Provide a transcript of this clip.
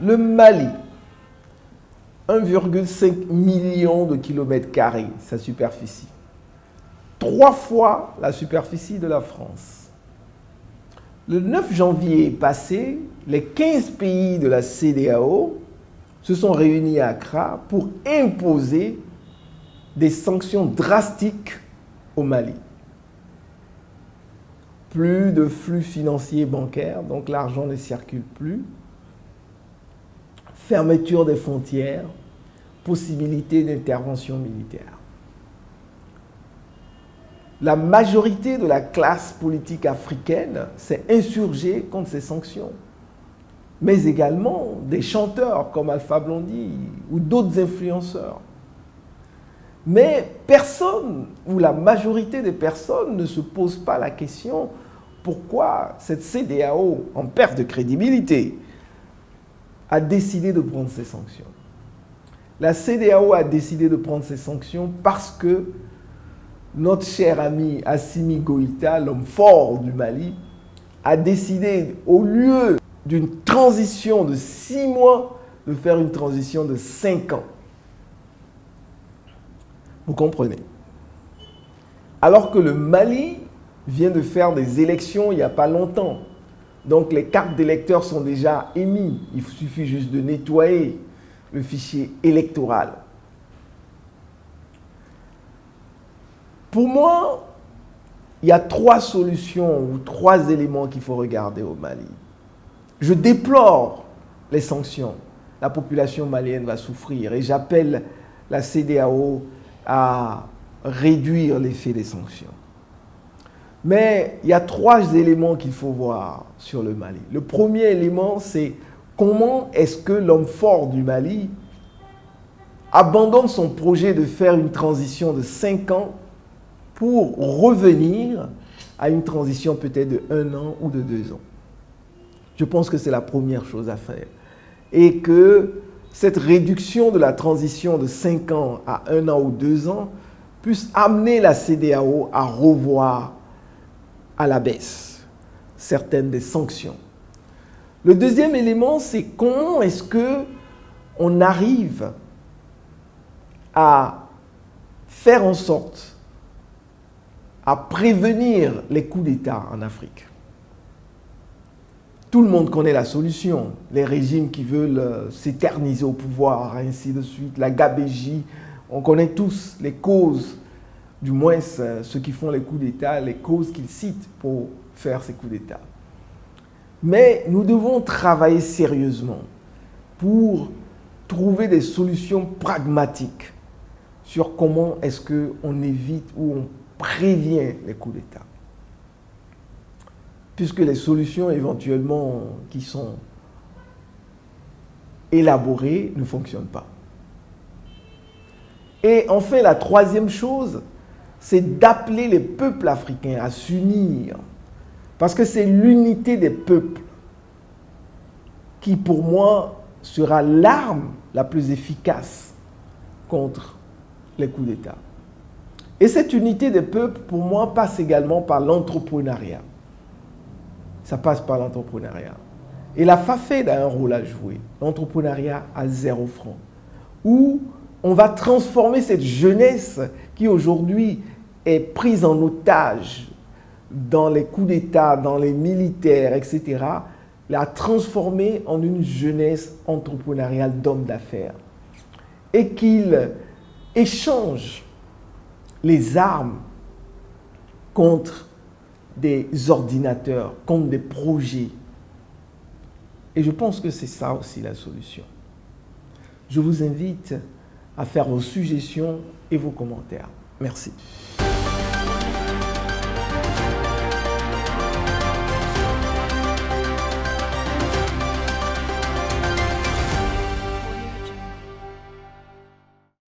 Le Mali, 1,5 million de kilomètres carrés, sa superficie. 3 fois la superficie de la France. Le 9 janvier passé, les 15 pays de la CEDEAO se sont réunis à Accra pour imposer des sanctions drastiques au Mali. Plus de flux financiers bancaires, donc l'argent ne circule plus. Fermeture des frontières, possibilité d'intervention militaire. La majorité de la classe politique africaine s'est insurgée contre ces sanctions. Mais également des chanteurs comme Alpha Blondy ou d'autres influenceurs. Mais personne, ou la majorité des personnes, ne se pose pas la question pourquoi cette CEDEAO, en perte de crédibilité, a décidé de prendre ces sanctions. La CEDEAO a décidé de prendre ces sanctions parce que notre cher ami Assimi Goïta, l'homme fort du Mali, a décidé, au lieu d'une transition de 6 mois, de faire une transition de 5 ans. Vous comprenez? Alors que le Mali vient de faire des élections il n'y a pas longtemps. Donc les cartes d'électeurs sont déjà émises. Il suffit juste de nettoyer le fichier électoral. Pour moi, il y a 3 solutions ou 3 éléments qu'il faut regarder au Mali. Je déplore les sanctions. La population malienne va souffrir et j'appelle la CEDEAO à réduire l'effet des sanctions. Mais il y a 3 éléments qu'il faut voir sur le Mali. Le premier élément, c'est comment est-ce que l'homme fort du Mali abandonne son projet de faire une transition de 5 ans pour revenir à une transition peut-être de 1 an ou de 2 ans. Je pense que c'est la première chose à faire. Et que cette réduction de la transition de 5 ans à 1 an ou 2 ans puisse amener la CEDEAO à revoir à la baisse certaines des sanctions. Le deuxième élément, c'est comment est-ce qu'on arrive à faire en sorte à prévenir les coups d'État en Afrique. Tout le monde connaît la solution. Les régimes qui veulent s'éterniser au pouvoir, ainsi de suite, la gabégie. On connaît tous les causes, du moins ceux qui font les coups d'État, les causes qu'ils citent pour faire ces coups d'État. Mais nous devons travailler sérieusement pour trouver des solutions pragmatiques sur comment est-ce qu'on évite ou on prévient les coups d'État. Puisque les solutions éventuellement qui sont élaborées ne fonctionnent pas. Et enfin, la troisième chose, c'est d'appeler les peuples africains à s'unir. Parce que c'est l'unité des peuples qui, pour moi, sera l'arme la plus efficace contre les coups d'État. Et cette unité des peuples, pour moi, passe également par l'entrepreneuriat. Ça passe par l'entrepreneuriat. Et la FAFED a un rôle à jouer. L'entrepreneuriat à 0 francs. Où on va transformer cette jeunesse qui aujourd'hui est prise en otage dans les coups d'État, dans les militaires, etc., la transformer en une jeunesse entrepreneuriale d'hommes d'affaires. Et qu'il échange les armes contre des ordinateurs, contre des projets. Et je pense que c'est ça aussi la solution. Je vous invite à faire vos suggestions et vos commentaires. Merci.